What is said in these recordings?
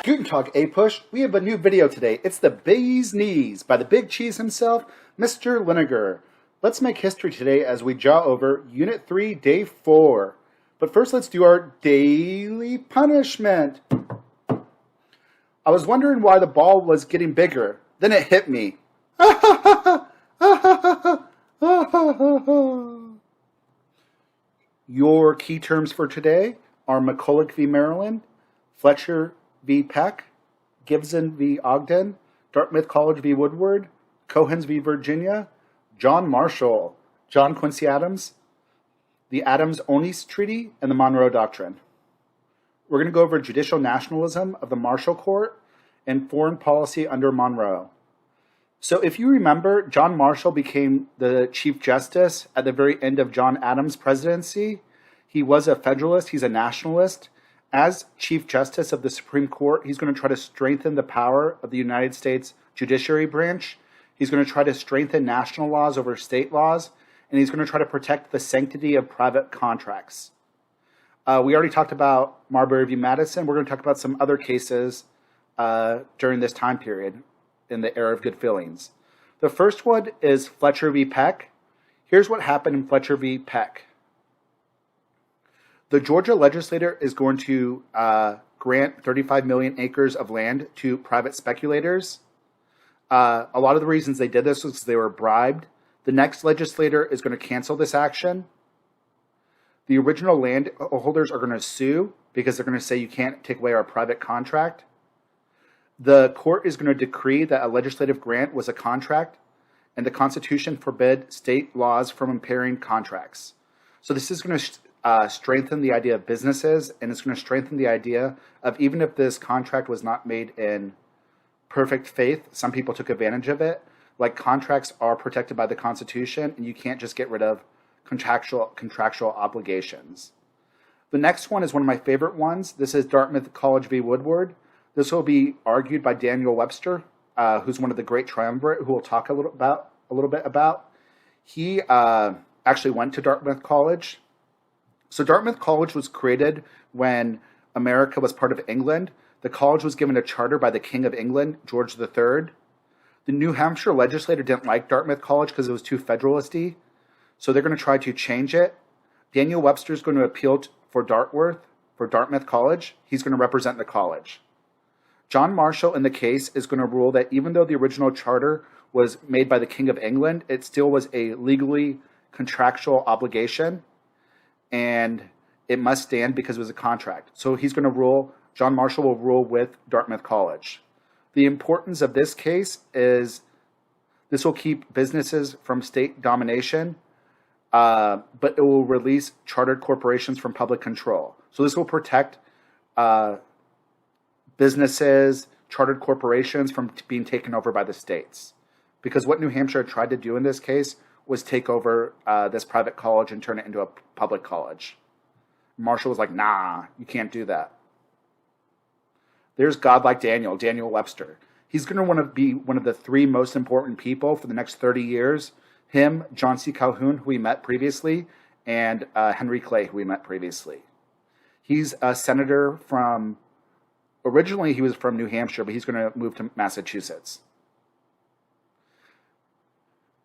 Guten Tag, APUSH. We have a new video today. It's the Bee's Knees by the Big Cheese himself, Mr. Linegar. Let's make history today as we jaw over Unit 3, Day 4. But first, let's do our daily punishment. I was wondering why the ball was getting bigger. Then it hit me. Your key terms for today are McCulloch v. Maryland, Fletcher v. Peck, Gibson v. Ogden, Dartmouth College v. Woodward, Cohens v. Virginia, John Marshall, John Quincy Adams, the Adams-Onis Treaty, and the Monroe Doctrine. We're going to go over judicial nationalism of the Marshall Court and foreign policy under Monroe. So if you remember, John Marshall became the Chief Justice at the very end of John Adams' presidency. He was a Federalist, he's a nationalist. As Chief Justice of the Supreme Court, he's going to try to strengthen the power of the United States judiciary branch. He's going to try to strengthen national laws over state laws, and he's going to try to protect the sanctity of private contracts. We already talked about Marbury v. Madison. We're going to talk about some other cases during this time period in the era of good feelings. The first one is Fletcher v. Peck. Here's what happened in Fletcher v. Peck. The Georgia legislature is going to grant 35 million acres of land to private speculators. A lot of the reasons they did this was they were bribed. The next legislator is going to cancel this action. The original landholders are going to sue because they're going to say you can't take away our private contract. The court is going to decree that a legislative grant was a contract, and the Constitution forbid state laws from impairing contracts. So this is going to strengthen the idea of businesses, and it's going to strengthen the idea of even if this contract was not made in perfect faith, some people took advantage of it. Like, contracts are protected by the Constitution, and you can't just get rid of contractual obligations. The next one is one of my favorite ones. This is Dartmouth College v. Woodward. This will be argued by Daniel Webster, who's one of the great triumvirate, who we'll talk a little bit about. He actually went to Dartmouth College. So Dartmouth College was created when America was part of England. The college was given a charter by the King of England, George III. The New Hampshire legislature didn't like Dartmouth College because it was too federalist-y. So they're going to try to change it. Daniel Webster is going to appeal for Dartmouth College. He's going to represent the college. John Marshall in the case is going to rule that even though the original charter was made by the King of England, it still was a legally contractual obligation, and it must stand because it was a contract. So he's going to rule, John Marshall will rule with Dartmouth College. The importance of this case is this will keep businesses from state domination, but it will release chartered corporations from public control. So this will protect businesses, chartered corporations from being taken over by the states. Because what New Hampshire tried to do in this case was take over this private college and turn it into a public college. Marshall was like, nah, you can't do that. There's God like Daniel Webster. He's going to want to be one of the three most important people for the next 30 years. Him, John C. Calhoun, who we met previously, and Henry Clay, who we met previously. He's a senator from, originally he was from New Hampshire, but he's going to move to Massachusetts.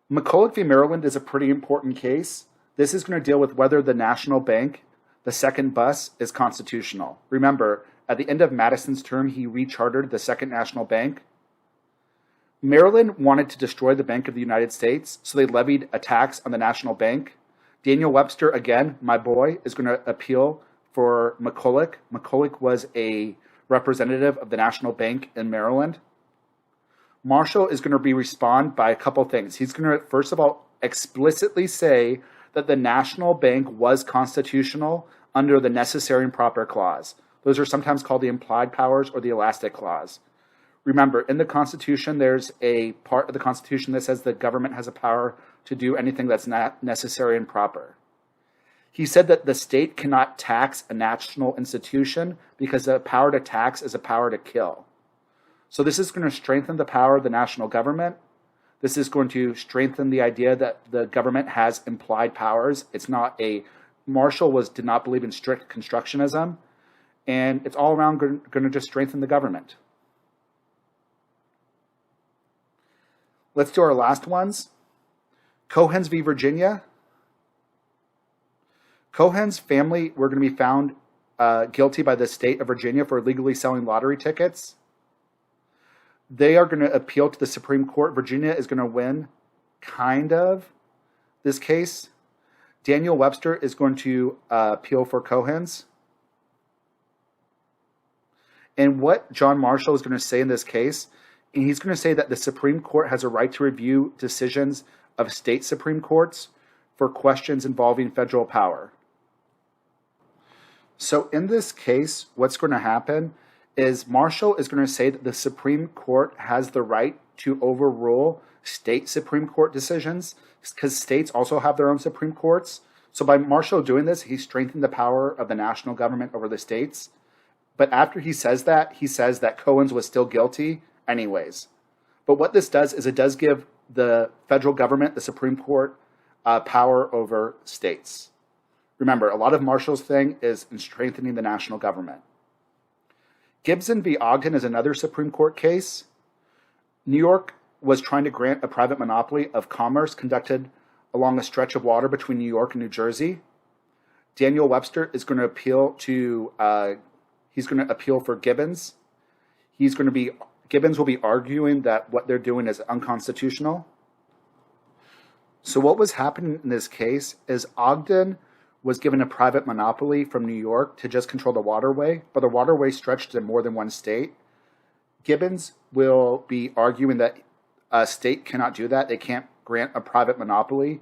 McCulloch v. Maryland is a pretty important case. This is going to deal with whether the National Bank, the second bus, is constitutional. Remember, at the end of Madison's term, he rechartered the Second National Bank. Maryland wanted to destroy the Bank of the United States, so they levied a tax on the National Bank. Daniel Webster, again, my boy, is going to appeal for McCulloch. McCulloch was a representative of the National Bank in Maryland. Marshall is going to respond by a couple things. He's going to, first of all, explicitly say that the National Bank was constitutional under the necessary and proper clause. Those are sometimes called the implied powers or the elastic clause. Remember, in the Constitution, there's a part of the Constitution that says the government has a power to do anything that's not necessary and proper. He said that the state cannot tax a national institution because the power to tax is a power to kill. So this is going to strengthen the power of the national government. This is going to strengthen the idea that the government has implied powers. It's not a, Marshall did not believe in strict constructionism. And it's all around going to just strengthen the government. Let's do our last ones. Cohen's v. Virginia. Cohen's family were going to be found guilty by the state of Virginia for illegally selling lottery tickets. They are going to appeal to the Supreme Court. Virginia is going to win, kind of, this case. Daniel Webster is going to appeal for Cohen's. And what John Marshall is going to say in this case, he's going to say that the Supreme Court has a right to review decisions of state Supreme Courts for questions involving federal power. So in this case, what's going to happen is Marshall is going to say that the Supreme Court has the right to overrule state Supreme Court decisions because states also have their own Supreme Courts. So by Marshall doing this, he's strengthened the power of the national government over the states. But after he says that Cohen's was still guilty anyways. But what this does is it does give the federal government, the Supreme Court, power over states. Remember, a lot of Marshall's thing is in strengthening the national government. Gibson v. Ogden is another Supreme Court case. New York was trying to grant a private monopoly of commerce conducted along a stretch of water between New York and New Jersey. Daniel Webster is going to appeal to, he's going to appeal for Gibbons. Gibbons will be arguing that what they're doing is unconstitutional. So what was happening in this case is Ogden was given a private monopoly from New York to just control the waterway, but the waterway stretched to more than one state. Gibbons will be arguing that a state cannot do that. They can't grant a private monopoly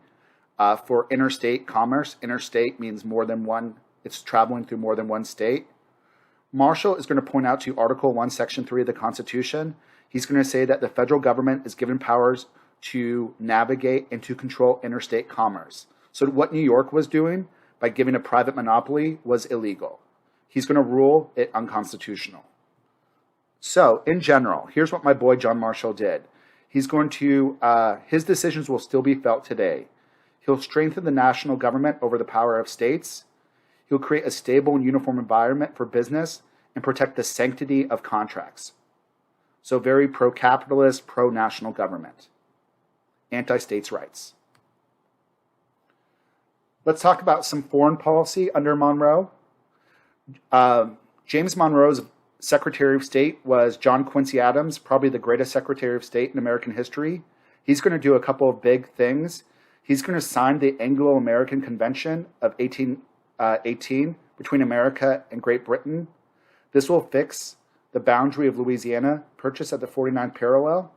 for interstate commerce. Interstate means more than one, it's traveling through more than one state. Marshall is going to point out to Article 1, Section 3 of the Constitution. He's going to say that the federal government is given powers to navigate and to control interstate commerce. So what New York was doing by giving a private monopoly was illegal. He's going to rule it unconstitutional. So, in general, here's what my boy John Marshall did. He's going to, his decisions will still be felt today. He'll strengthen the national government over the power of states. He'll create a stable and uniform environment for business and protect the sanctity of contracts. So very pro-capitalist, pro-national government. Anti-states' rights. Let's talk about some foreign policy under Monroe. James Monroe's Secretary of State was John Quincy Adams, probably the greatest Secretary of State in American history. He's going to do a couple of big things. He's going to sign the Anglo-American Convention of 1818 between America and Great Britain. This will fix the boundary of Louisiana Purchase at the 49th parallel.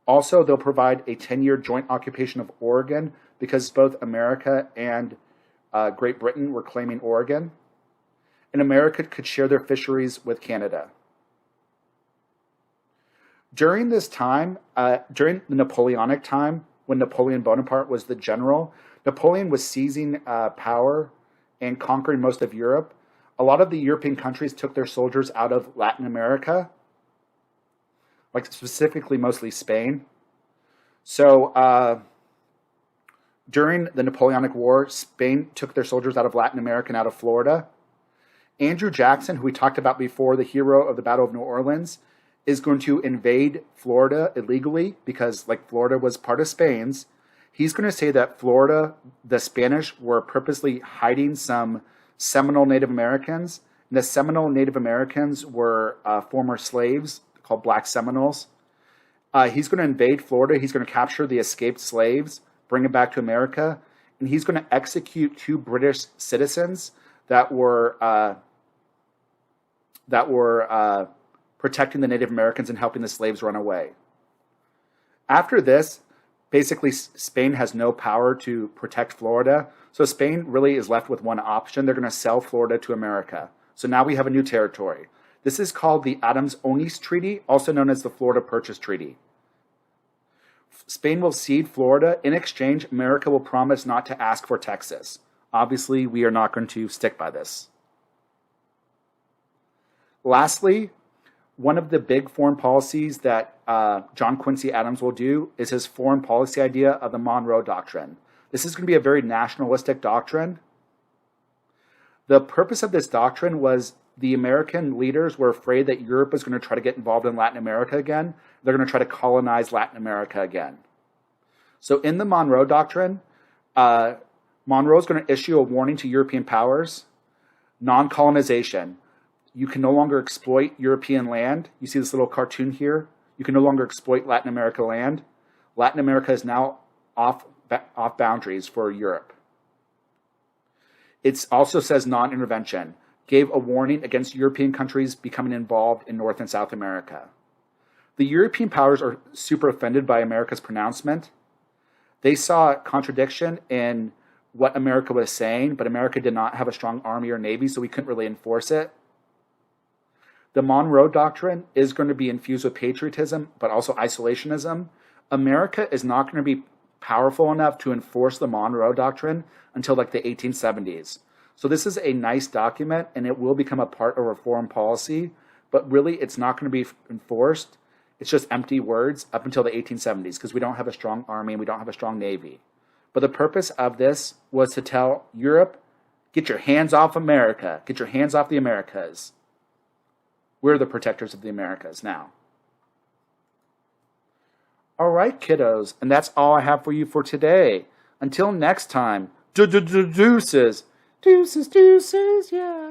Also, they'll provide a 10-year joint occupation of Oregon because both America and Great Britain were claiming Oregon. And America could share their fisheries with Canada. During this time, during the Napoleonic time, when Napoleon Bonaparte was the general, Napoleon was seizing power and conquering most of Europe. A lot of the European countries took their soldiers out of Latin America, like specifically mostly Spain. So during the Napoleonic War, Spain took their soldiers out of Latin America and out of Florida. Andrew Jackson, who we talked about before, the hero of the Battle of New Orleans, is going to invade Florida illegally because, like, Florida was part of Spain's. He's going to say that Florida, the Spanish, were purposely hiding some Seminole Native Americans. And the Seminole Native Americans were former slaves called Black Seminoles. He's going to invade Florida. He's going to capture the escaped slaves, bring them back to America, and he's going to execute 2 British citizens that were protecting the Native Americans and helping the slaves run away. After this, basically Spain has no power to protect Florida, so Spain really is left with one option. They're going to sell Florida to America. So now we have a new territory. This is called the Adams-Onis Treaty, also known as the Florida Purchase Treaty. Spain will cede Florida. In exchange, America will promise not to ask for Texas. Obviously, we are not going to stick by this. Lastly, one of the big foreign policies that John Quincy Adams will do is his foreign policy idea of the Monroe Doctrine. This is going to be a very nationalistic doctrine. The purpose of this doctrine was the American leaders were afraid that Europe was going to try to get involved in Latin America again. They're going to try to colonize Latin America again. So in the Monroe Doctrine, Monroe is going to issue a warning to European powers, non-colonization. You can no longer exploit European land. You see this little cartoon here. You can no longer exploit Latin America land. Latin America is now off boundaries for Europe. It also says non-intervention. Gave a warning against European countries becoming involved in North and South America. The European powers are super offended by America's pronouncement. They saw contradiction in what America was saying, but America did not have a strong army or navy, so we couldn't really enforce it. The Monroe Doctrine is going to be infused with patriotism, but also isolationism. America is not going to be powerful enough to enforce the Monroe Doctrine until like the 1870s. So this is a nice document, and it will become a part of our foreign policy, but really it's not going to be enforced. It's just empty words up until the 1870s because we don't have a strong army and we don't have a strong navy. But the purpose of this was to tell Europe, get your hands off America. Get your hands off the Americas. We're the protectors of the Americas now. All right, kiddos, and that's all I have for you for today. Until next time, deuces. Deuces, yeah.